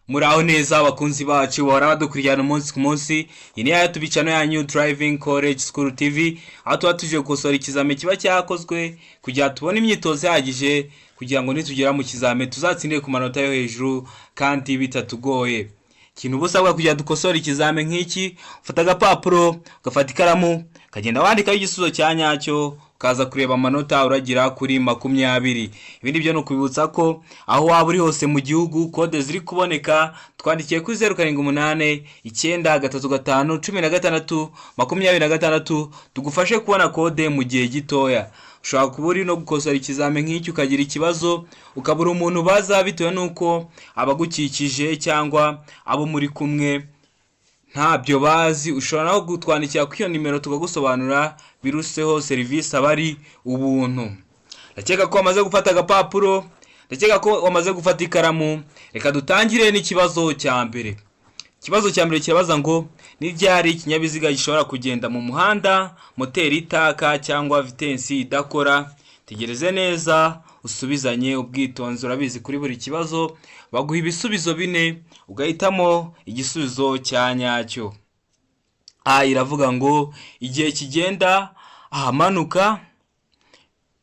Muraho neza abakunzi bacu bahora badukurikirana umunsi ku munsi. Iyi ni ya tubicano ya New Driving College School TV, aho tuba tuje gukosora ikizame kiba cyakozwe kugira tubone imyitozo ihagije kugira ngo nitugera mu kizame tuzatsindire ku manota yo hejuru kandi bitatugoye. Ikintu busabwa kugira dukosora ikizame nk'iki, ufata agapapuro, ugafata ikaramu, ukagenda wandikaho igisubizo cya nyacyo, ukaza kureba amanota uragira kuri 20. Ibindi byo nukubibutsa ko aho waba uri hose mu gihugu kode ziri kuboneka, twandikiye kuri 078 935 16 26 tugufashe kubona kode mu gihe gitoya. Ushobora kuba uri no gukosora ikizame nk'iki ukagira ikibazo, ukabura umuntu baza bitewe nuko abagukikije cyangwa abo muri kumwe ntabyo bazi. Ushobora no gutwandikira kuri iyo nimero tukagusobanura biruseho serivisi abari ubuntu. Ndakeka ko wamaze gufata agapapuro, ndakeka ko wamaze gufata ikaramu. Reka dutangire n'ikibazo cya mbere. Ikibazo cya mbere kirabaza ngo ni ryari ikinyabiziga gishobora kugenda mu muhanda moteri itaka cyangwa vitensi idakora. Tegereze neza usubizanye ubwitonzi. Urabizi kuri buri kibazo baguha ibisubizo 4 ugahitamo igisubizo cya nyacyo. A iravuga ngo igihe kigenda ahamanuka.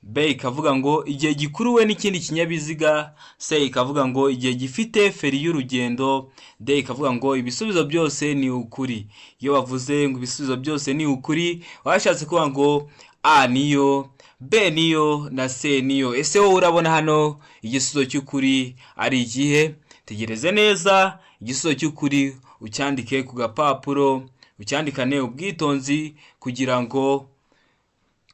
B ikavuga ngo igihe gikuruwe n'ikindi kinyabiziga. C ikavuga ngo igihe gifite feri y'urugendo. D ikavuga ngo ibisubizo byose ni ukuri. Iyo bavuze ngo ibisubizo byose ni ukuri, washatse kuvuga ngo A niyo, B niyo na C niyo. Ese wowe urabona hano igisubizo cy'ukuri ari igihe? Tegereze neza igisubizo cy'ukuri ucyandike ku gapapuro, ucyandikane ubwitonzi kugira ngo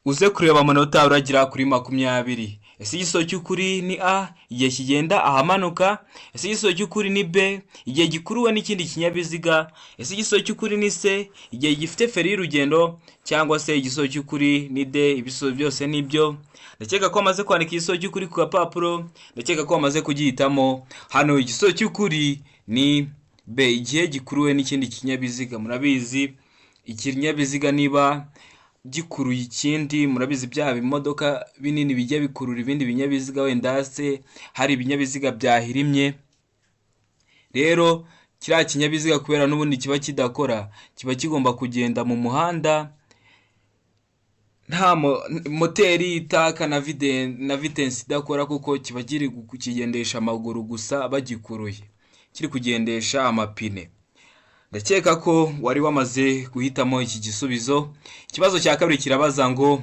uze kureba amanota uragira kuri 20. Ese igisubizo cy'ukuri ni A, igihe kigenda ahamanuka. Ese igisubizo cy'ukuri ni B, igihe gikuruwe n'ikindi kinyabiziga. Ese igisubizo cy'ukuri ni C, igihe gifite feri y'urugendo, cyangwa se igisubizo cy'ukuri ni D. Ibisubizo byose nibyo. Ndakeka ko amaze kwandika igisubizo cy'ukuri ku gapapuro, ndakeka ko amaze kugihitamo. Hano igisubizo cy'ukuri ni B, igihe gikuruwe n'ikindi kinyabiziga. Murabizi ikinyabiziga niba gikuruye ikindi, murabizi bya bimodoka binini bijya bikurura ibindi binyabiziga, wenda se hari ibinyabiziga byahirimye. Rero kiriya kinyabiziga kubera n'ubundi kiba kidakora, kiba kigomba kugenda mu muhanda nta moteri itaka na vitensi idakora, kuko kiba kiri kukigendesha amaguru gusa bagikuruye, kiri kugendesha amapine. Ndakeka ko wari wamaze guhitamo iki gisubizo. Ikibazo cya kabiri kirabaza ngo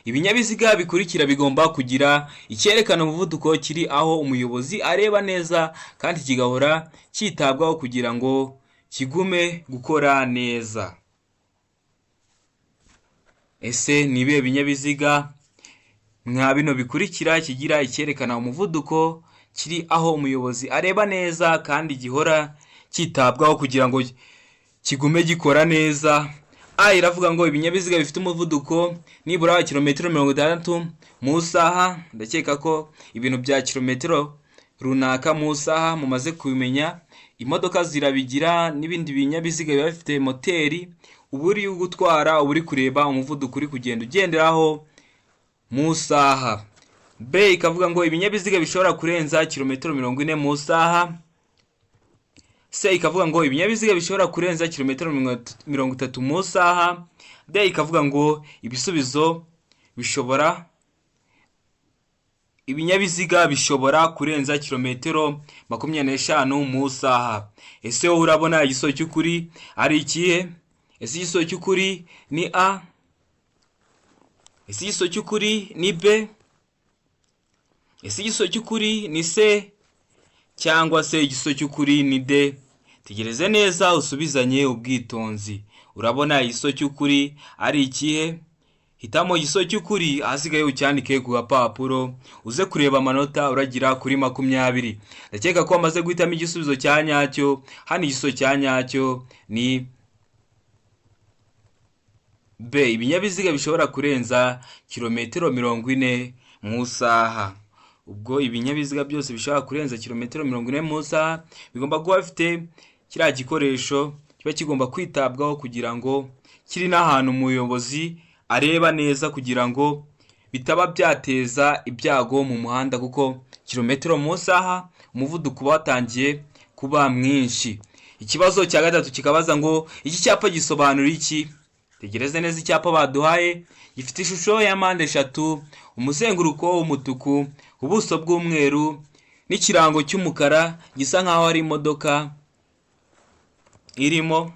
ibinyabiziga bikurikira bigomba kugira icyerekana umuvuduko kiri aho umuyobozi areba neza kandi kigahora cyitabwaho kugira ngo kigume gukora neza. Ese ni ibihe binyabiziga mwa bino bikurikira kigira icyerekana umuvuduko kiri aho umuyobozi areba neza kandi gihora cyitabwaho kugira ngo kigume gikora neza? A iravuga ngo ibinyabiziga bifite umuvuduko nibura wa kilometero 60 mu saha. Ndakeka ko ibintu bya kilometero runaka mu saha mumaze kubimenya. Imodoka zirabigira n'ibindi binyabiziga biba bifite moteri, uburi gutwara, uburi kureba umuvuduko uri kugenda ugenderaho mu saha. B ikavuga ngo ibinyabiziga bishobora kurenza kilometero 40 mu saha. C ikavuga ngo ibinyabiziga bishobora kurenza kilometero 30 mu saha. D ikavuga ngo ibinyabiziga bishobora kurenza kilometero 25 mu saha. Ese wowe urabona igisubizo cy'ukuri ari ikihe? Ese igisubizo cy'ukuri ni A? Ese igisubizo cy'ukuri ni B? Ese igisubizo cy'ukuri ni C? Cyangwa se igisubizo cy'ukuri ni D? Tegereze neza usubizanye ubwitonzi. Urabona igisubizo cy'ukuri ari ikihe? Hitamo igisubizo cy'ukuri, ahasigaye ucyandike ku gapapuro uze kureba amanota uragira kuri 20. Ndakeka ko amaze guhitamo igisubizo cya nyacyo. Hano igisubizo cya nyacyo ni B, ibinyabiziga bishobora kurenza kilometero 40 mu saha. Ubwo ibinyabiziga byose bishobora kurenza kilometero 40 mu saha bigomba kuba bifite kiriya gikoresho kiba kigomba kwitabwaho kugira ngo kiri n'ahantu umuyobozi areba neza kugira ngo bitaba byateza ibyago mu muhanda, kuko kilometero mu saha umuvuduko watangiye kuba mwinshi. Ikibazo cya gatatu kikabaza ngo iki cyapa gisobanura iki? Tegereze neza icyapa baduhaye. Gifite ishusho ya mpande eshatu, umuzenguruko w'umutuku, ubuso bw'umweru n'ikirango cy'umukara gisa nkaho ari imodoka irimo.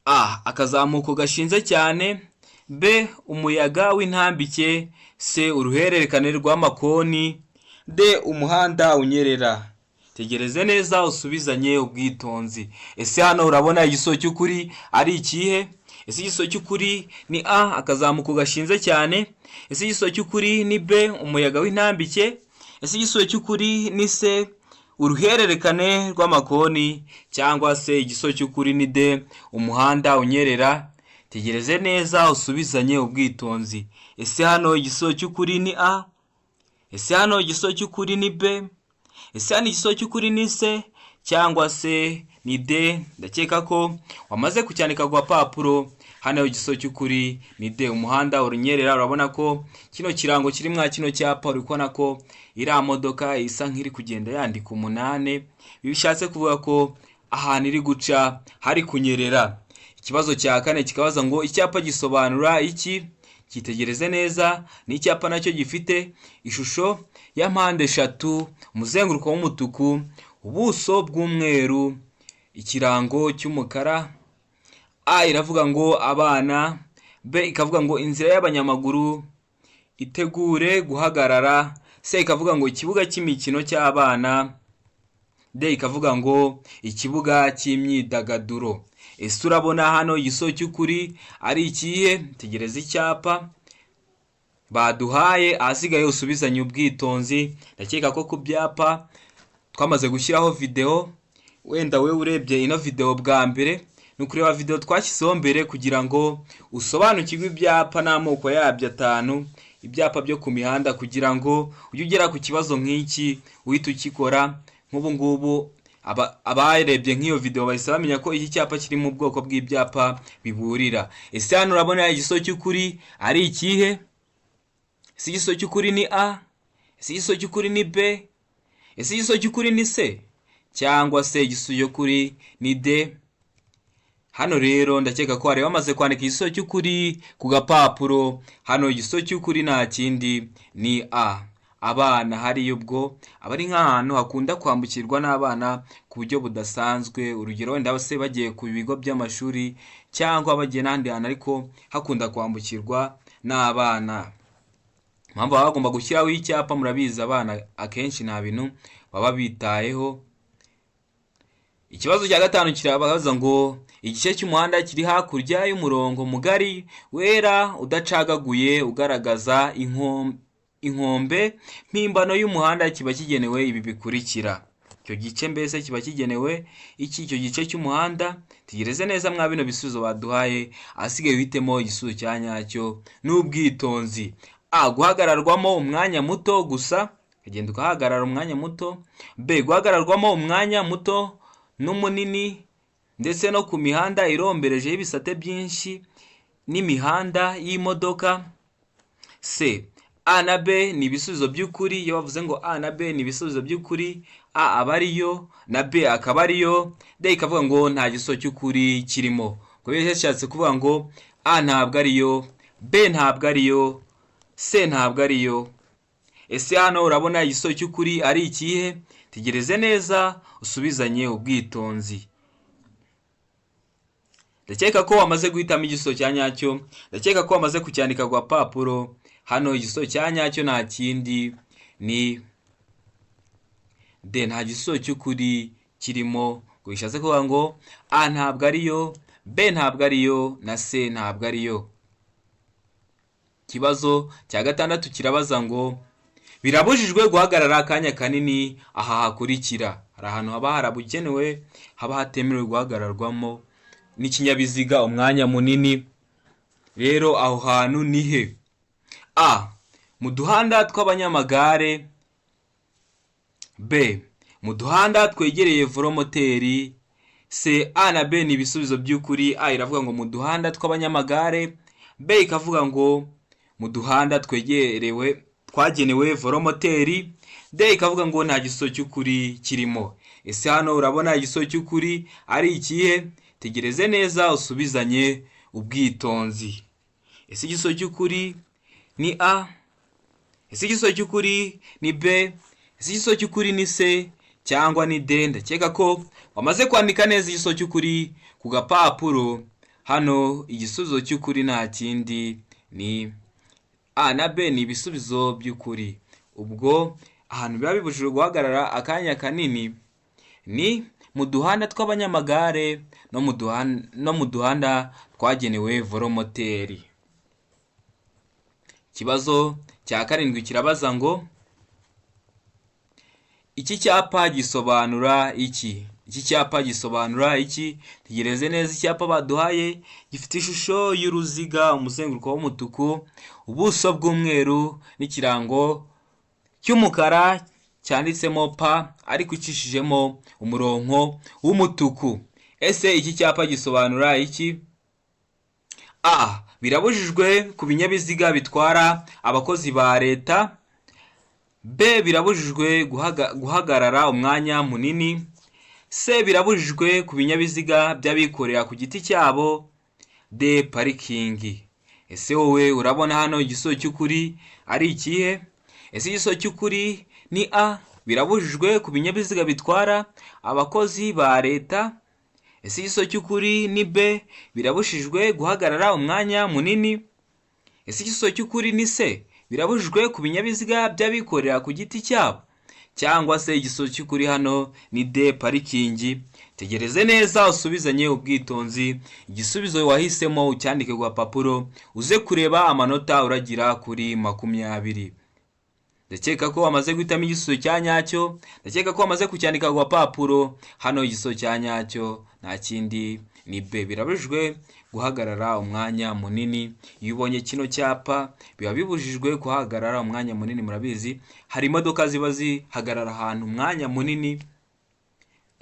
A. Akazamuko gashinze cyane. B. Umuyaga w'intambike. C. Uruhererekane rw'amakoni. D. Umuhanda unyerera. Tegereze neza usubizanye ubwitonzi. Ese hano urabona igisobanuro cy'ukuri ari ikihe? Ese igisobanuro cy'ukuri ni A. Akazamuko gashinze cyane. Ese igisobanuro cy'ukuri ni B. Umuyaga w'intambike. Ese igisobanuro cy'ukuri ni C. Uruhererekane rw'amakoni. Cyangwa se igisobanuro cy'ukuri ni D. Umuhanda unyerera. Tegereze neza usubizanye ubwitonzi. Ese hano igisobanuro cy'ukuri ni A? Ese hano igisobanuro cy'ukuri ni B? Ese hano igisobanuro cy'ukuri ni C cyangwa se ni D? Ndakeka ko wamaze kucyandika ku papuro. Hano igisobanuro cy'ukuri ni D. Umuhanda urunyerera. Urabona ko kino kirango kiri mwa kino cyapa, uri kubona ko iriya modoka isa nk'iri kugenda yandika 8. Bishatse kuvuga ko ahantu iri guca hari kunyerera. Ikibazo cya kane kikabaza ngo icyapa gisobanura iki? Kitegereze neza. Ni icyapa nacyo gifite ishusho ya mpande eshatu, umuzenguruko w'umutuku, ubuso bw'umweru, ikirango cy'umukara. A iravuga ngo abana. B ikavuga ngo inzira y'abanyamaguru itegure guhagarara. C ikavuga ngo ikibuga cy'imikino cy'abana. D ikavuga ngo ikibuga cy'imyidagaduro. Ese urabona hano igisobanuro cy'ukuri ari ikihe? Tegereza icyapa baduhaye, ahasigaye usubizanye ubwitonzi. Ndakeka ko ku byapa twamaze gushyiraho video. Wenda we urebye ino video bwa mbere, ni ukureba video twashyizeho mbere kugira ngo usobanukirwe ibyapa n'amoko yabyo 5, ibyapa byo ku mihanda, kugira ngo ujye ugera ku kibazo nk'iki uhita ukikora. Nk'ubu ngubu abarebye nk'iyo video bahise bamenya ko iki cyapa kiri mu bwoko bw'ibyapa biburira. Ese hano urabona igisobanuro cy'ukuri ari ikihe? Ese igisobanuro cy'ukuri ni A? Ese igisobanuro cy'ukuri ni B? Ese igisobanuro cy'ukuri ni C cyangwa se igisobanuro cy'ukuri ni D? Hano rero ndakeka ko bari bamaze kwandika igisobanuro cy'ukuri ku gapapuro. Hano igisobanuro cy'ukuri nta kindi ni A. Abana hari ubwo abari nk'ahantu hakunda kwambukirwa n'abana ku buryo budasanzwe. Urugero wenda bose bagiye ku bigo by'amashuri cyangwa bagiye n'ahandi hantu ariko hakunda kwambukirwa n'abana. Mpamvu baba bagomba gushyiraho icyapa. Murabizi abana akenshi nta bintu baba bitayeho. Ikibazo cya gatanu kirabaza ngo igice cy'umuhanda kiri hakurya y'umurongo mugari wera udacagaguye ugaragaza inkombe mpimbano y'umuhanda kiba kigenewe ibi bikurikira. Icyo gice mbese kiba kigenewe iki? Icyo gice cy'umuhanda. Tegereze neza mwa bino bisubizo baduhaye, ahasigaye uhitemo igisubizo cya nyacyo n'ubwitonzi. A. Guhagararwamo umwanya muto gusa, ukagenda ugahagarara umwanya muto. B. Guhagararwamo umwanya muto n'umunini ndetse no ku mihanda iromberejeho ibisate byinshi n'imihanda y'imodoka. C. A na B ni ibisubizo by'ukuri. Iyo bavuze ngo A na B ni ibisubizo by'ukuri, A aba ariyo na B akaba ariyo. D ikavuga ngo nta gisobanuro cy'ukuri kirimo. Kubera yashatse kuvuga ngo A ntabwo ariyo, B ntabwo ariyo, C ntabwo ariyo. Ese hano urabona igisobanuro cy'ukuri ari ikihe? Tegereze neza usubizanye ubwitonzi. Ndakeka ko wamaze guhitamo igisobanuro cya nyacyo. Ndakeka ko wamaze kucyandika ku papuro. Hano igisobanuro cya nyacyo nta kindi ni D. Nta gisobanuro cy'ukuri kirimo. Ngo bishatse kuvuga ngo A ntabwo ariyo, B ntabwo ariyo na C ntabwo ariyo. Ikibazo cya gatandatu kirabaza ngo birabujijwe guhagarara akanya kanini aha hakurikira. Hari ahantu haba harabugenewe haba hatemerewe guhagararwamo n'ikinyabiziga umwanya munini. Rero aho hantu ni he? A. Mu duhanda tw'abanyamagare. B. Mu duhanda twegereye velomoteri. C. A na B ni ibisubizo by'ukuri. A iravuga ngo mu duhanda tw'abanyamagare. B ikavuga ngo mu duhanda twagenewe velomoteri. D ikavuga ngo nta gisubizo cy'ukuri kirimo. Ese hano urabona igisubizo cy'ukuri ari ikihe? Tegereze neza usubizanye ubwitonzi. Ese igisubizo cy'ukuri ni A? Ese igisubizo cy'ukuri ni B? Ese igisubizo cy'ukuri ni C cyangwa ni D? Ndakeka ko wamaze kwandika neza igisubizo cy'ukuri ku gapapuro. Hano igisubizo cy'ukuri nta kindi ni A na B, ni ibisubizo by'ukuri. Ubwo ahantu biba bibujijwe guhagarara akanya kanini ni mu duhanda tw'abanyamagare no mu duhanda twagenewe velomoteri. Ikibazo cya 7 kirabaza ngo iki cyapa gisobanura iki? Iki cyapa gisobanura iki? Tegereze neza. Icyapa baduhaye gifite ishusho y'uruziga, umuzenguruko w'umutuku, ubuso bw'umweru n'ikirango cy'umukara cyanditsemo pa ariko icishijemo umurongo w'umutuku. Ese iki cyapa gisobanura iki? A. Birabujijwe ku binyabiziga bitwara abakozi ba leta. B. Birabujijwe guhagarara umwanya munini. C. Birabujijwe ku binyabiziga by'abikorera ku giti cyabo. D. Parikingi. Ese wowe urabona hano igisubizo cy'ukuri ari ikihe? Ese igisubizo cy'ukuri ni A. Birabujijwe ku binyabiziga bitwara abakozi ba leta. Ese igisubizo cy'ukuri ni B. Birabujijwe guhagarara umwanya munini. Ese igisubizo cy'ukuri ni C. Birabujijwe ku binyabiziga by'abikorera ku giti cyabo. Cyangwa se igisubizo cy'ukuri hano ni D. Parikingi. Tegereze neza usubizanye ubwitonzi. Igisubizo wahisemo ucyandike ku gapapuro, uze kureba amanota uragira kuri 20. Ndakeka ko wamaze guhitamo igisubizo cya nyacyo. Ndakeka ko wamaze kucyandika ku gapapuro. Hano igisubizo cya nyacyo nta kindi ni B. Birabujijwe guhagarara umwanya munini. Iyo ubonye kino cyapa biba bibujijwe guhagarara umwanya munini. Murabizi hari imodoka ziba zihagarara ahantu umwanya munini,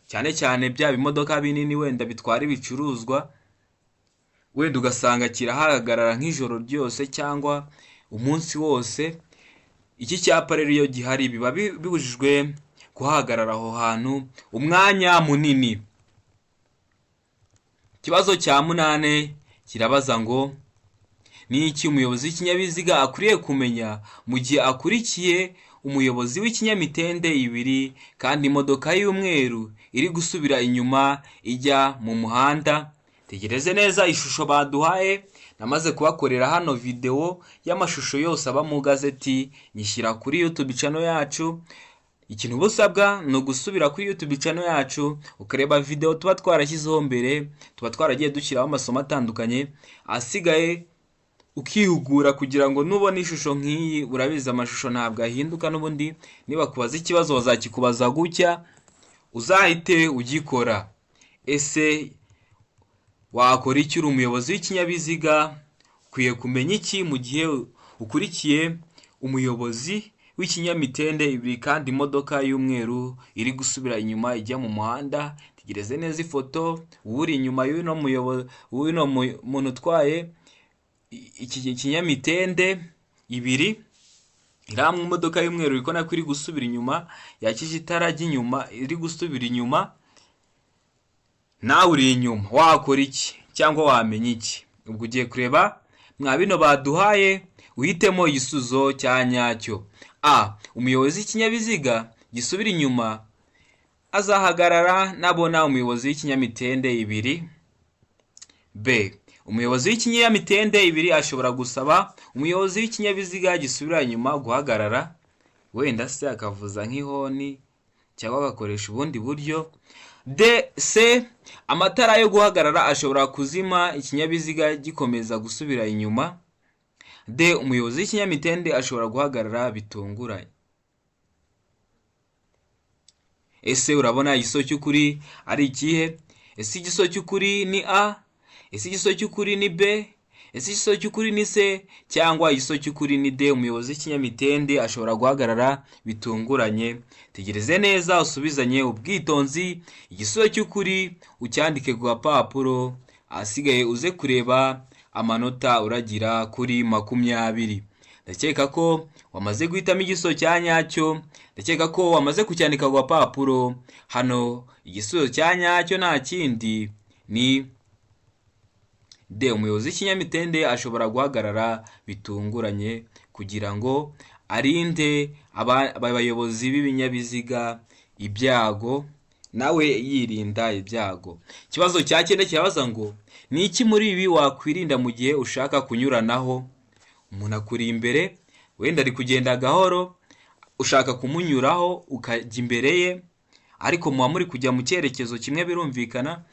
cyane cyane bya bimodoka binini wenda bitwara ibicuruzwa, wenda ugasanga kirahagarara nk'ijoro ryose cyangwa umunsi wose. Iki cyapa rero iyo gihari biba bibujijwe guhagarara aho hantu umwanya munini. Ikibazo cya 8 kirabaza ngo ni iki umuyobozi w'ikinyabiziga akwiriye kumenya mu gihe akurikiye umuyobozi w'ikinyamitende 2 kandi imodoka y'umweru iri gusubira inyuma ijya mu muhanda. Tegereze neza ishusho baduhaye. Namaze kubakorera hano video y'amashusho yose aba mu gazeti, nyishyira kuri YouTube channel yacu. Ikintu busabwa no gusubira kuri YouTube channel yacu ukareba video tuba twarashyizeho mbere, tuba twaragiye dushyiraho amasomo atandukanye, asigaye ukihugura kugira ngo nubona ishusho nk'iyi. Urabiza amashusho ntabwo ahinduka, n'ubundi niba kubaza ikibazo bazakikubaza gutya uzahite ugikora. Ese wakora iki uri umuyobozi w'ikinyabiziga? Ukwiye kumenya iki mu gihe ukurikiye umuyobozi w'ikinyamitende 2 kandi imodoka y'umweru iri gusubira inyuma ijya mu muhanda? Tegereze neza ifoto. Uri inyuma y'uno muyobozi, uno muntu utwaye iki kinyamitende 2, iramwe imodoka y'umweru iko nako iri gusubira inyuma, yakije itara ry'inyuma iri gusubira inyuma. Nawe uri inyuma, wakora iki cyangwa wamenya iki? Ubwo ugiye kureba mwa bino baduhaye uhitemo igisubizo cya nyacyo. A. Umuyobozi w'ikinyabiziga gisubira inyuma azahagarara nabona umuyobozi w'ikinyamitende 2. B. Umuyobozi w'ikinyamitende 2 ashobora gusaba umuyobozi w'ikinyabiziga gisubira inyuma guhagarara, wenda se akavuza nk'ihoni cyangwa agakoresha ubundi buryo. D. C. Amatara yo guhagarara ashobora kuzima ikinyabiziga gikomeza gusubira inyuma. D. Umuyobozi w'ikinyamitende ashobora guhagarara bitunguranye. Ese urabona igisubizo cy'ukuri ari ikihe? Ese igisubizo cy'ukuri ni A? Ese igisubizo cy'ukuri ni B? Ese igisubizo cy'ukuri ni C cyangwa igisubizo cy'ukuri ni D? Umuyobozi w'ikinyamitende ashobora guhagarara bitunguranye. Tegereze neza usubizanye ubwitonzi. Igisubizo cy'ukuri ucyandike ku gapapuro, asigaye uze kureba amanota uragira kuri 20. Ndakeka ko wamaze guhitamo igisubizo cya nyacyo, ndakeka ko wamaze kucyandika ku gapapuro. Hano igisubizo cya nyacyo nta kindi ni D. Umuyobozi w'ikinyamitende ashobora guhagarara bitunguranye kugira ngo arinde abayobozi b'ibinyabiziga ibyago, nawe yirinda ibyago. Ikibazo cya 9 kirabaza ngo ni iki muri ibi wakwirinda mu gihe ushaka kunyuranaho? Umuntu akuri imbere, wenda ari kugenda gahoro, ushaka kumunyuraho ukajya imbere ye, ariko muba muri kujya mu cyerekezo kimwe birumvikana,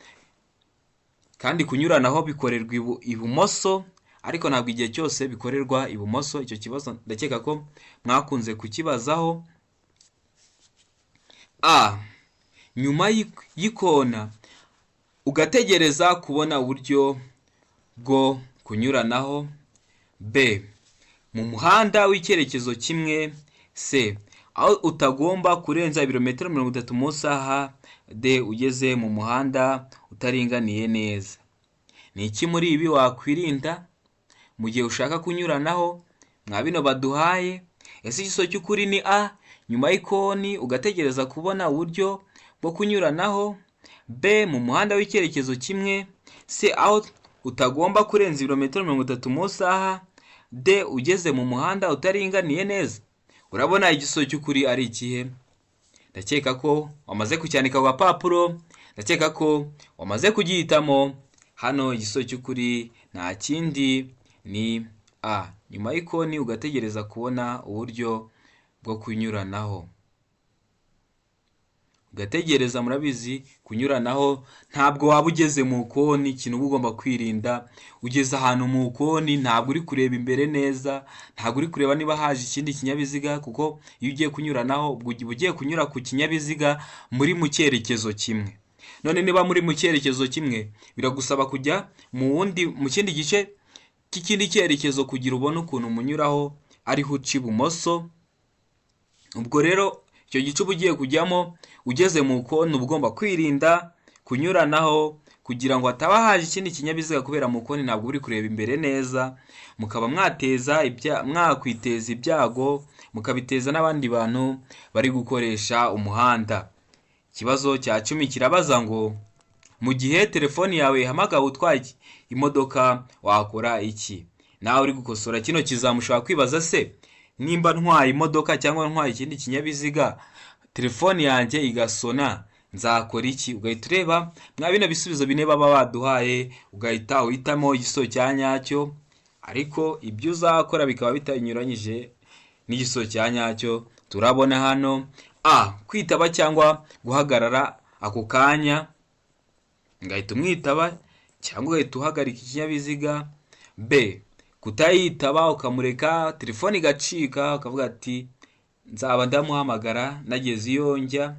kandi kunyuranaho bikorerwa ibumoso, ariko ntabwo igihe cyose bikorerwa ibumoso. Icyo kibazo ndakeka ko mwakunze kukibazaho. A. Nyuma y'ikona ugategereza kubona uburyo bwo kunyuranaho. B. Mu muhanda w'icyerekezo kimwe. C. Aho utagomba kurenza ibirometero 30 mu isaha. D. Ugeze mu muhanda utaringaniye neza. Ni iki muri ibi wakwirinda mu gihe ushaka kunyuranaho mwa bino baduhaye? Ese igisubizo cy'ukuri ni A. Nyuma y'ikoni ugategereza kubona uburyo bwo kunyuranaho. B. Mu muhanda w'icyerekezo kimwe. C. Aho utagomba kurenza ibirometero 30 mu isaha. D. Ugeze mu muhanda utaringaniye neza. Urabona igisubizo cy'ukuri ari ikihe? Ndakeka ko wamaze kucyandika ku gapapuro, ndakeka ko wamaze kugihitamo. Hano igisubizo cy'ukuri nta kindi ni A. Nyuma y'ikoni ugategereza kubona uburyo bwo kunyuranaho. Ugategereza, murabizi kunyuranaho ntabwo waba ugeze mu koni. Ikintu uba ugomba kwirinda, ugeze ahantu mu koni ntabwo uri kureba imbere neza, ntabwo uri kureba niba haje ikindi kinyabiziga, kuko iyo ugiye kunyuranaho uba ugiye kunyura ku kinyabiziga muri mu cyerekezo kimwe. None niba muri mu cyerekezo kimwe, biragusaba kujya mu kindi gice cy'ikindi cyerekezo kugira ubone ukuntu umunyuraho ariho uca ibumoso. Ubwo rero icyo gice uba ugiye kujyamo ugeze mu koni uba ugomba kwirinda kunyuranaho kugira ngo hataba haje ikindi kinyabiziga, kubera mu koni ntabwo uri kureba imbere neza, mukaba mwakwiteza ibyago, mukabiteza n'abandi bantu bari gukoresha umuhanda. Ikibazo cya 10 kirabaza ngo mu gihe telefoni yawe ihamagawe utwaye imodoka wakora iki? Nawe uri gukosora kino kizamushobora kwibaza, se nimba ntwaye imodoka cyangwa ntwaye ikindi kinyabiziga, telefoni yanjye igasona, nzakora iki? Ugahita ureba mwa bino bisubizo bine baba baduhaye, ugahita uhitamo igisubizo cya nyacyo, ariko ibyo uzakora bikaba bitanyuranyije n'igisubizo cya nyacyo. Turabona hano A. Kwitaba cyangwa guhagarara ako kanya, ugahita umwitaba cyangwa ugahita uhagarika ikinyabiziga. B. Kutayitaba ukamureka telefoni igacika, ukavuga ati nzaba ndamuhamagara nageze iyo njya.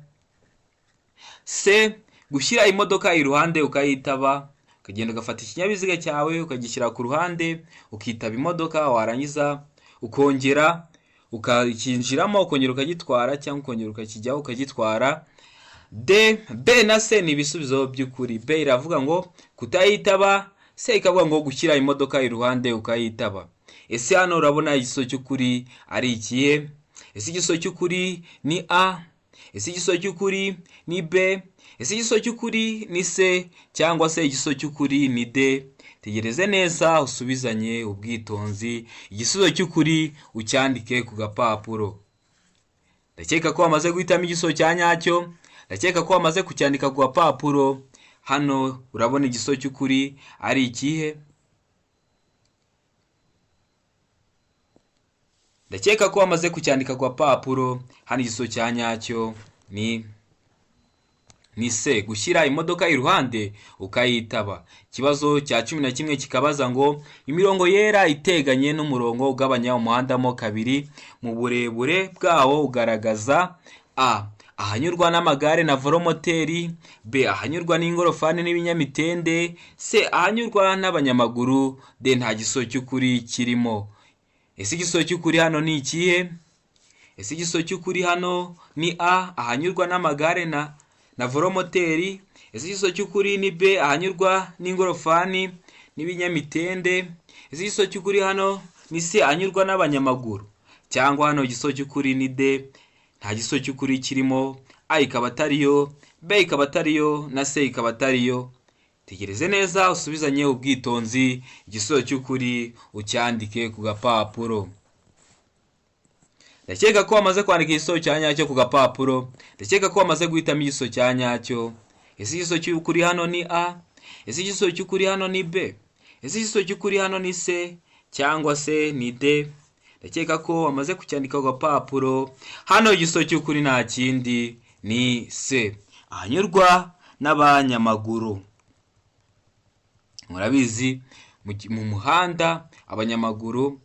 C. Gushyira imodoka iruhande ukayitaba, ukagenda ugafata ikinyabiziga cyawe ukagishyira ku ruhande ukitaba imodoka, warangiza ukongera ukakinjiramo ukongera ukagitwara, cyangwa ukongera ukakijyaho ukagitwara. D. B na C ni ibisubizo by'ukuri. B iravuga ngo kutayitaba, C ikavuga ngo gushyira imodoka iruhande ukayitaba. Ese hano urabona igisubizo cy'ukuri ari ikihe? Ese igisubizo cy'ukuri ni A? Ese igisubizo cy'ukuri ni B? Ese igisubizo cy'ukuri ni C? Cyangwa se igisubizo cy'ukuri ni D? Tegereze neza usubizanye ubwitonzi, igisubizo cy'ukuri ucyandike ku gapapuro. Ndakeka ko wamaze guhitamo igisubizo cya nyacyo, ndakeka ko wamaze kucyandika ku gapapuro. Hano urabona igisubizo cy'ukuri ari ikihe? Ndakeka ko wamaze kucyandika ku gapapuro. Hano igisubizo cya nyacyo ni C. Gushyira imodoka iruhande ukayitaba. Ikibazo cya 11 kikabaza ngo imirongo yera iteganye n'umurongo ugabanya umuhanda mo kabiri mu burebure bwawo ugaragaza A. Ahanyurwa n'amagare na velomoteri. B. Ahanyurwa n'ingorofani n'ibinyamitende. C. Ahanyurwa n'abanyamaguru. D. Nta gisubizo cy'ukuri kirimo. Ese igisubizo cy'ukuri hano ni ikihe? Ese igisubizo cy'ukuri hano ni A. Ahanyurwa n'amagare na velomoteri. Ese igisubizo cy'ukuri ni B. Ahanyurwa n'ingorofani n'ibinyamitende. Ese igisubizo cy'ukuri hano ni C. Ahanyurwa n'abanyamaguru. cyangwa hano igisozo cy'ukuri ni D, nta gisozo cy'ukuri kirimo, A ikaba atariyo, B ikaba atariyo na C ikaba atariyo. Tegereze neza usubizanye ubwitonzi, igisozo cy'ukuri ucyandike ku gapapuro. Ndakeka ko wamaze kwandika igisozo cya nyacyo ku gapapuro, ndakeka ko wamaze guhitamo igisozo cya nyacyo. Ese igisozo cy'ukuri hano ni A? Ese igisozo cy'ukuri hano ni B? Ese igisozo cy'ukuri hano ni C cyangwa se ni D? Ndakeka ko wamaze kucyandika ku gapapuro. Hano igisozo cy'ukuri nta kindi ni C, ahanyurwa n'abanyamaguru. Murabizi mu muhanda abanyamaguru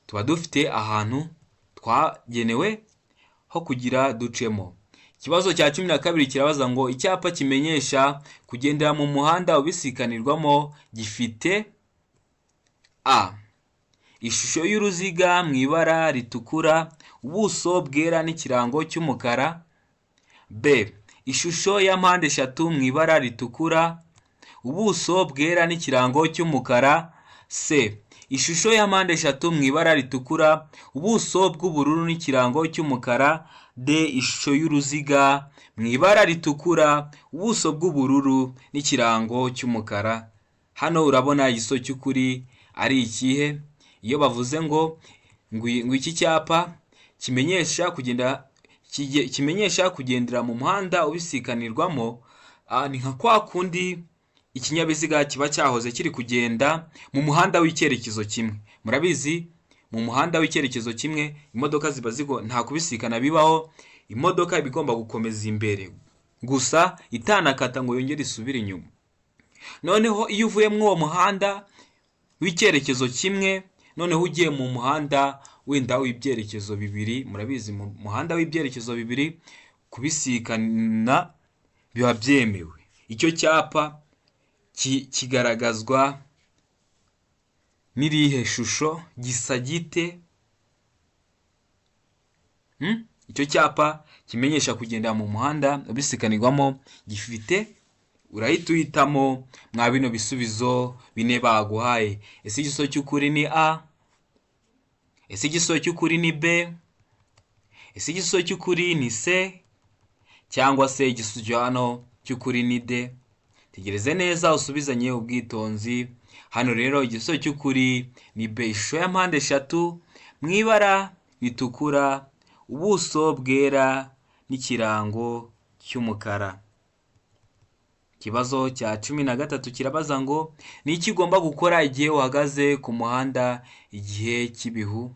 tuba dufite ahantu twagenewe ho kugira ducemo. Ikibazo cya 12 kirabaza ngo icyapa kimenyesha kugendera mu muhanda ubisikanirwamo gifite A, ishusho y'uruziga mu ibara ritukura, ubuso bwera n'ikirango cy'umukara. B, ishusho ya mpande eshatu mu ibara ritukura, ubuso bwera n'ikirango cy'umukara. C, ishusho ya mpande eshatu mu ibara ritukura, ubuso bw'ubururu n'ikirango cy'umukara. D, ishusho y'uruziga mu ibara ritukura, ubuso bw'ubururu n'ikirango cy'umukara. Hano urabona igisozo cy'ukuri ari ikihe? Iyo bavuze ngo iki cyapa kimenyesha kugendera mu muhanda ubisikanirwamo, ni nka kwa kundi ikinyabiziga kiba cyahoze kiri kugenda mu muhanda w'icyerekezo kimwe. Murabizi mu muhanda w'icyerekezo kimwe imodoka ziba nta kubisikana bibaho, imodoka iba igomba gukomeza imbere gusa itanakata ngo yongere isubire inyuma. Noneho iyo uvuye muri uwo muhanda w'icyerekezo kimwe, noneho ugiye mu muhanda wenda w'ibyerekezo bibiri, murabizi mu muhanda w'ibyerekezo bibiri kubisikana biba byemewe. Icyo cyapa kigaragazwa n'irihe shusho? Gisa gite? Icyo cyapa kimenyesha kugenda mu muhanda ubisikanirwamo gifite, urahita uhitamo mwa bino bisubizo bine baguhaye. Ese igisozo cy'ukuri ni A? Ese igisozo cy'ukuri ni B? Ese igisozo cy'ukuri ni C cyangwa se igisozo hano cy'ukuri ni D? Tegereze neza usubizanye ubwitonzi. Hano rero igisozo cy'ukuri ni B, ishusho ya mpande eshatu mu ibara ritukura, ubuso bwera n'ikirango cy'umukara. Ikibazo cya 13 kirabaza ngo ni iki ugomba gukora igihe uhagaze ku muhanda igihe cy'ibihu?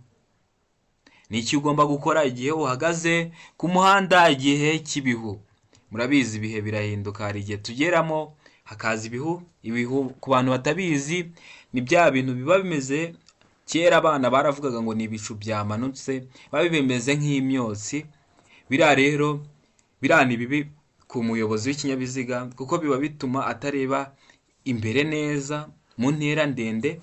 Ni iki ugomba gukora igihe uhagaze ku muhanda igihe cy'ibihu? Murabizi ibihe birahinduka, hari igihe tugeramo hakaza ibihu. Ibihu ku bantu batabizi ni bya bintu biba bimeze, kera abana baravugaga ngo ni ibicu byamanutse, biba bimeze nk'imyotsi. Biriya rero ni bibi ku muyobozi w'ikinyabiziga kuko biba bituma atareba imbere neza mu ntera ndende.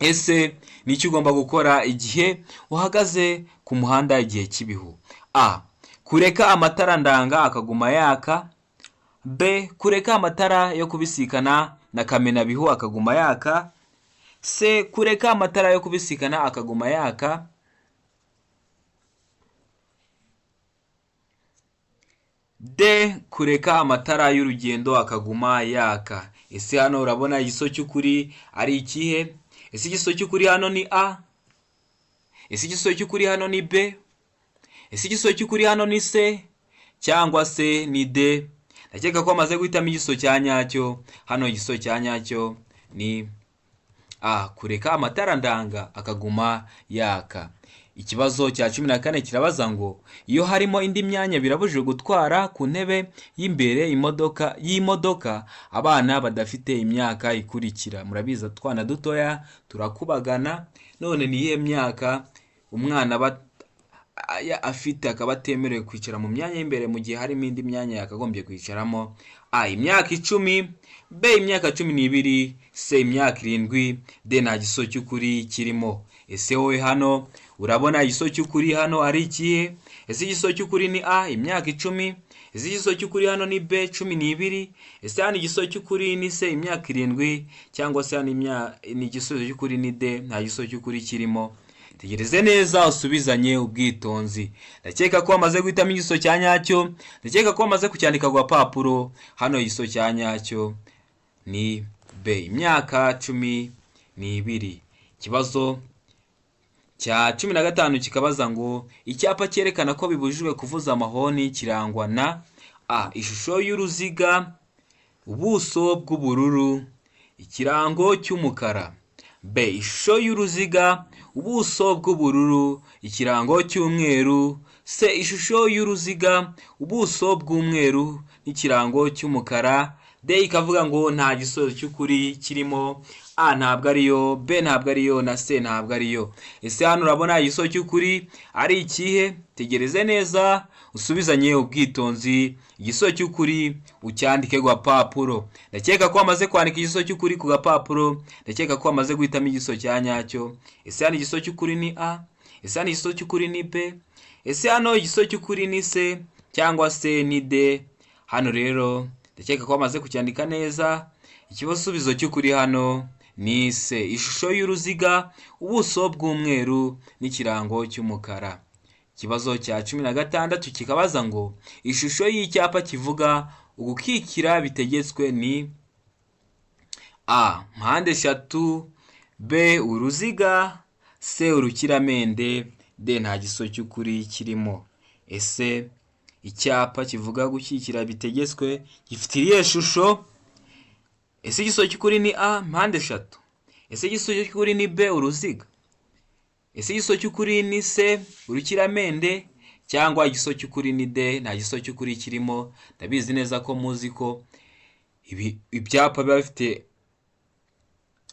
Ese ni iki ugomba gukora igihe uhagaze ku muhanda igihe cy'ibihu? A, kureka amatara ndanga akaguma yaka. B, kureka amatara yo kubisikana na kamenabihu akaguma yaka. C, kureka amatara yo kubisikana akaguma yaka. D, kureka amatara y'urugendo akaguma yaka. Ese hano urabona igisozo cy'ukuri ari ikihe? Ese igisozo cy'ukuri hano ni A? Ese igisozo cy'ukuri hano ni B? Ese igisozo cy'ukuri hano ni C cyangwa se ni D? Ndakeka ko amaze guhitamo igisozo cya nyacyo. Hano igisozo cya nyacyo ni A, kureka amatara ndanga akaguma yaka. Ikibazo cya 14 kirabaza ngo iyo harimo indi myanya birabujije gutwara ku ntebe y'imbere y'imodoka abana badafite imyaka ikurikira. Murabiza twana dutoya turakubagana, none ni iyihe myaka umwana afite akaba atemerewe kwicara mu myanya y'imbere mu gihe harimo indi myanya yakagombye kwicaramo? A, imyaka 10. B, imyaka 12. C, imyaka 7. D, nta gisozo cy'ukuri kirimo. Ese wowe hano urabona igisozo cy'ukuri hano ari ikihe? Ese igisozo cy'ukuri ni A, imyaka 10. Ese igisozo cy'ukuri hano ni B, 12. Ese hano igisozo cy'ukuri ni C, imyaka 7 cyangwa se hano ni igisozo cy'ukuri ni D, nta gisozo cy'ukuri kirimo? tegereze neza usubizanye ubwitonzi. Ndakeka ko wamaze guhitamo igisubizo cya nyacyo, ndakeka ko wamaze kucyandika ku gapapuro. Hano igisubizo cya nyacyo ni B, imyaka 12. Ikibazo cya 15 kikabaza ngo icyapa cyerekana ko bibujijwe kuvuza amahoni kirangwa na A, ishusho y'uruziga, ubuso bw'ubururu, ikirango cy'umukara. B, ishusho y'uruziga, ubuso bw'ubururu, ikirango cy'umweru. C, ishusho y'uruziga, ubuso bw'umweru n'ikirango cy'umukara. D ikavuga ngo nta gisubizo cy'ukuri kirimo. A ntabwo ariyo, B ntabwo ariyo, na C ntabwo ariyo. Ese hano urabona igisubizo cy'ukuri ari ikihe? Tegereze neza usubizanye ubwitonzi. Igisubizo cy'ukuri ucyandike ku gapapuro. Ndakeka ko wamaze kwandika igisubizo cy'ukuri ku gapapuro, ndakeka ko wamaze guhitamo igisubizo cya nyacyo. Ese hano igisubizo cy'ukuri ni A? Ese hano igisubizo cy'ukuri ni B? Ese hano igisubizo cy'ukuri ni C cyangwa se ni D? Hano rero ndakeka ko wamaze kucyandika neza. Igisubizo cy'ukuri hano ni C, ishusho y'uruziga, ubuso bw'umweru n'ikirango cy'umukara. Ikibazo cya 16 kikabaza ngo ishusho y'icyapa kivuga ugukikira bitegetswe ni A, mpande eshatu, B, uruziga, C, urukiramende, D nta gisubizo cy'ukuri kirimo. Ese icyapa kivuga gukikira bitegetswe gifite irihe shusho? Ese igisubizo cy'ukuri ni A, mpande eshatu? Ese igisubizo cy'ukuri ni B, uruziga? Ese igisubizo cy'ukuri ni C, urukiramende? Cyangwa igisubizo cy'ukuri ni D, nta gisubizo cy'ukuri kirimo? Ndabizi neza ko muzi ko ibyapa biba bifite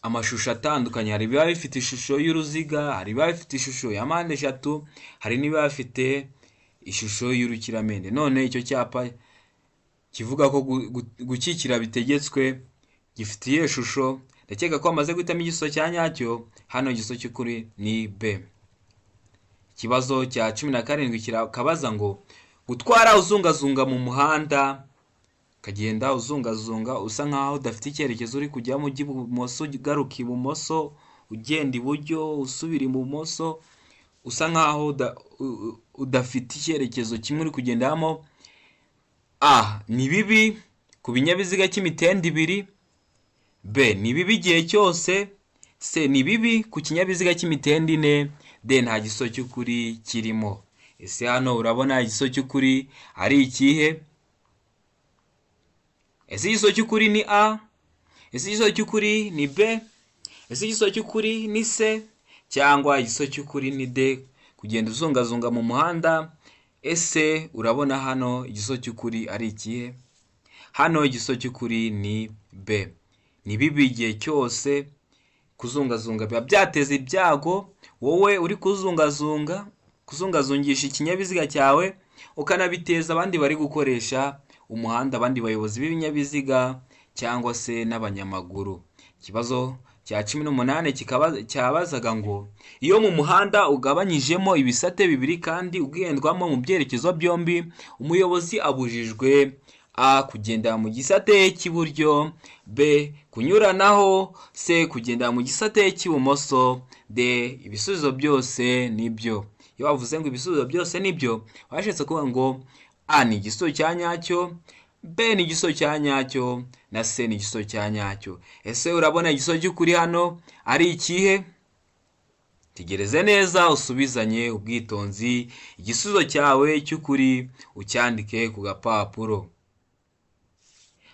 amashusho atandukanye. Hari biba bifite ishusho y'uruziga, hari biba bifite ishusho ya mpande eshatu, hari n'ibiba bifite ishusho y'urukiramende. None icyo cyapa kivuga ko gukikira bitegetswe gifite iyo shusho, ndakeka ko wamaze guhitamo igisubizo cya nyacyo. Hano igisubizo cy'ukuri ni B. Ikibazo cya 17 kirakabaza ngo gutwara uzungazunga mu muhanda, kagenda uzungazunga usa nkaho udafite icyerekezo, uri kujya mu ibumoso ugaruka ibumoso, ugenda iburyo usubira ibumoso, usa nkaho udafite icyerekezo kimwe uri kugendamo. A, ni bibi ku binyabiziga cy'imitende ibiri. B, ni bibi igihe cyose. C, ni bibi ku kinyabiziga cy'imitende ine. D nta gisubizo cy'ukuri kirimo. Ese hano urabona igisubizo cy'ukuri ari ikihe? Ese igisubizo cy'ukuri ni A? Ese igisubizo cy'ukuri ni B? Ese igisubizo cy'ukuri ni C? Cyangwa igisubizo cy'ukuri ni D, kugenda uzungazunga mu muhanda? Ese urabona hano igisubizo cy'ukuri ari ikihe? Hano igisubizo cy'ukuri ni B. Ni bibi igihe cyose. Kuzungazunga biba byateza ibyago. Wowe uri kuzungazungisha ikinyabiziga cyawe, ukanabiteza abandi bari gukoresha umuhanda, abandi bayobozi b'ibinyabiziga cyangwa se n'abanyamaguru. Ikibazo cya 18 cyabazaga ngo iyo mu muhanda ugabanyijemo ibisate bibiri kandi ugendwamo mu byerekezo byombi, umuyobozi abujijwe A, kugenda mu gisate cy'iburyo, B, kunyuranaho, C, kugenda mu gisate cy'ibumoso, D, ibisubizo byose nibyo. Iyo bavuze ngo ibisubizo byose nibyo, bashatse kuvuga ngo A ni igisubizo cya nyacyo, B ni igisubizo cya nyacyo, na C ni igisubizo cya nyacyo. Ese urabona igisubizo cy'ukuri hano ari ikihe? Tegereze neza usubizanye ubwitonzi. Igisubizo cyawe cy'ukuri ucyandike ku gapapuro.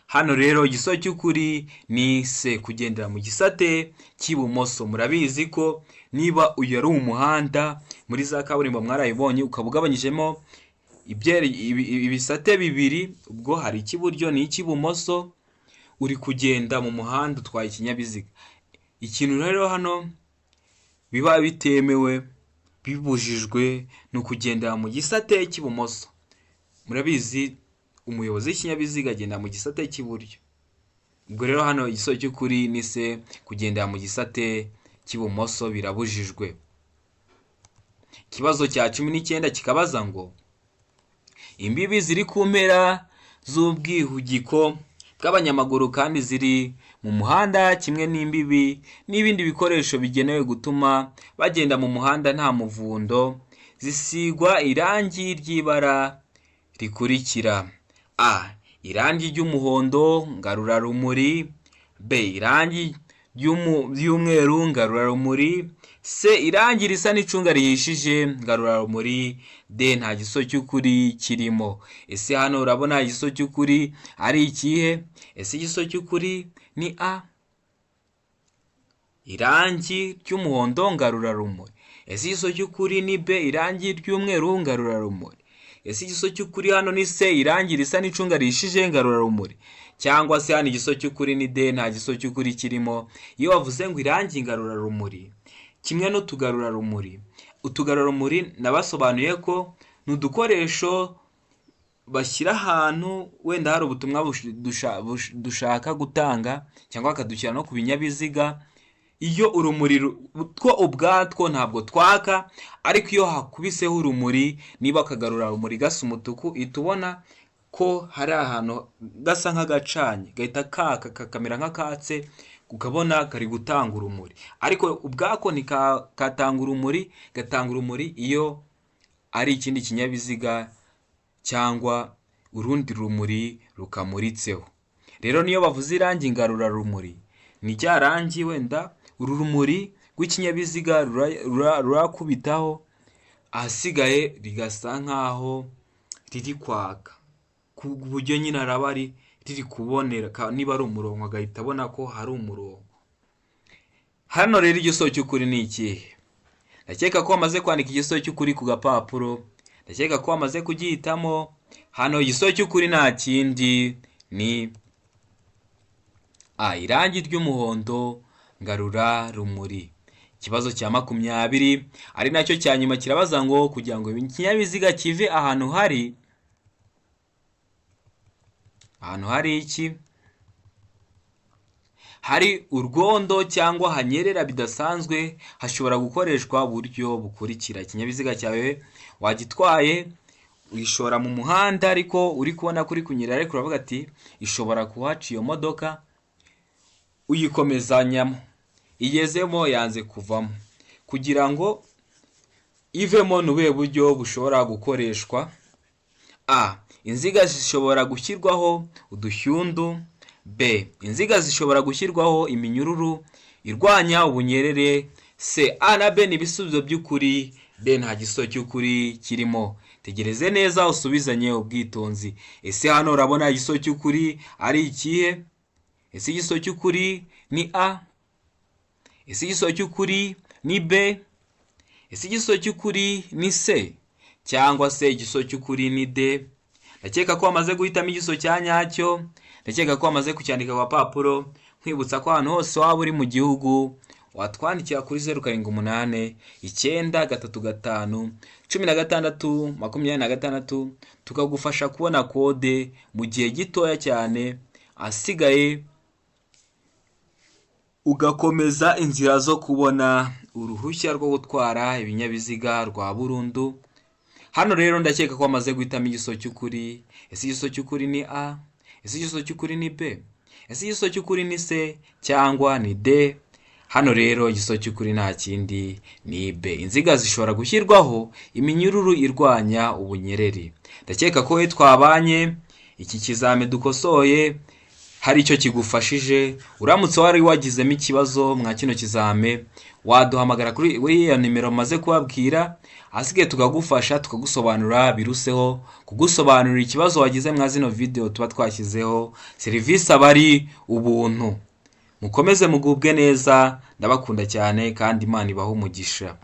Hano rero igisubizo cy'ukuri ni C, kugendera mu gisate cy'ibumoso. Murabizi ko niba uyu ari umuhanda muri za kaburimbo mwarayibonye, ukaba ugabanyijemo ibisate bibiri, ubwo hari icy'iburyo n'icy'ibumoso, uri kugenda mu muhanda utwaye ikinyabiziga. Ikintu rero hano biba bitemewe, bibujijwe, ni ukugendera mu gisate cy'ibumoso. Murabizi umuyobozi w'ikinyabiziga agenda mu gisate cy'iburyo. Ubwo rero hano igisubizo cy'ukuri ni C, kugendera mu gisate cy'ibumoso birabujijwe. Ikibazo cya 19 kikabaza ngo imbibi ziri ku mpera z'ubwihugiko bw'abanyamaguru kandi ziri mu muhanda kimwe n'imbibi n'ibindi bikoresho bigenewe gutuma bagenda mu muhanda nta muvundo zisigwa irangi ry'ibara rikurikira: a. irangi ry'umuhondo ngarurarumuri, b. irangi ry'umweru ngarurarumuri, c. irangi risa n'icunga rihishije ngarurarumuri, d. nta giso cy'ukuri kirimo. Ese hano urabona igiso cy'ukuri ari ikihe? Ese igiso cy'ukuri ni a. irangi ry'umuhondo ngarurarumuri. Ese igiso cy'ukuri ni b. irangi ry'umweru ngarurarumuri. Ese igiso cy'ukuri hano ni c. irangi risa n'icunga rihishije ngarurarumuri. Cyangwa se hano igiso cy'ukuri ni d. nta giso cy'ukuri kirimo. Iyo wavuze ngo irangi ngarurarumuri kimwe n'utugarurarumuri, utugarurarumuri nabasobanuye ko ni udukoresho bashyira ahantu wenda hari ubutumwa dushaka gutanga cyangwa bakadushyira no ku binyabiziga. Iyo urumuri two ubwatwo ntabwo twaka, ariko iyo hakubiseho urumuri, niba akagarurarumuri gasa umutuku, uhita ubona ko hari ahantu gasa nk'agacanye, gahita kaka kakamera nk'akatse, ukabona kari gutanga urumuri. Ariko ubwako ntikatanga urumuri, gatanga urumuri iyo ari ikindi kinyabiziga cyangwa urundi rumuri rukamuritseho. Rero niyo bavuze irangi ngarurarumuri, ni rya rangi wenda uru rumuri rw'ikinyabiziga rurakubitaho, ahasigaye rigasa nk'aho riri kwaka, ku buryo nyine araba riri kubonera, niba ari umurongo agahita abona ko hari umurongo. Hano rero igiso cy'ukuri ni ikihe? Ndakeka ko wamaze kwandika igiso cy'ukuri ku gapapuro, ndakeka ko wamaze kugihitamo. Hano igiso cy'ukuri nta kindi ni a. irangi ry'umuhondo ngarurarumuri. Ikibazo cya 20 ari nacyo cya nyuma kirabaza ngo kugira ngo ikinyabiziga kive ahantu hari iki? Hari urwondo cyangwa hanyerera bidasanzwe, hashobora gukoreshwa uburyo bukurikira. Ikinyabiziga cyawe wagitwaye, uyishora mu muhanda ariko uri kubona kuri kunyerera, ariko uravuga ati ishobora kuhaca iyo modoka, uyikomezanyamo, igezemo yanze kuvamo. Kugira ngo ivemo n'ubuhe buryo bushobora gukoreshwa? a. inziga zishobora gushyirwaho udushyundu, b. inziga zishobora gushyirwaho iminyururu irwanya ubunyerere, c. a na b ni ibisubizo by'ukuri, d nta giso cy'ukuri kirimo. Tegereze neza usubizanye ubwitonzi. Ese hano urabona igiso cy'ukuri ari ikihe? Ese igiso cy'ukuri ni a? Ese igiso cy'ukuri ni b? Ese igiso cy'ukuri ni c? Cyangwa se igiso cy'ukuri ni d? Ndakeka ko wamaze guhitamo igiso cya nyacyo, ndakeka ko wamaze kucyandika ku papuro. Nkwibutsa ko ahantu hose waba uri mu gihugu watwandikira kuri 078 935 16 26, tukagufasha kubona kode mu gihe gitoya cyane, asigaye ugakomeza inzira zo kubona uruhushya rwo gutwara ibinyabiziga rwa burundu. Hano rero ndakeka ko wamaze guhitamo igiso cy'ukuri. Ese igiso cy'ukuri ni a? Ese igiso cy'ukuri ni b? Ese igiso cy'ukuri ni c cyangwa ni d? Hano rero igiso cy'ukuri nta kindi ni b. Inziga zishobora gushyirwaho iminyururu irwanya ubunyereri. Ndakeka ko twabanye iki kizame dukosoye hari icyo kigufashije. Uramutse wari wagizemo ikibazo mwa kino kizame, waduhamagara kuri iyo nimero maze kubabwira, asigaye tukagufasha tukagusobanurira biruseho kugusobanurira ikibazo wagize mwa zino video tuba twashyizeho. Serivisi abari ubuntu. Mukomeze mugubwe neza, ndabakunda cyane kandi Imana ibahe umugisha.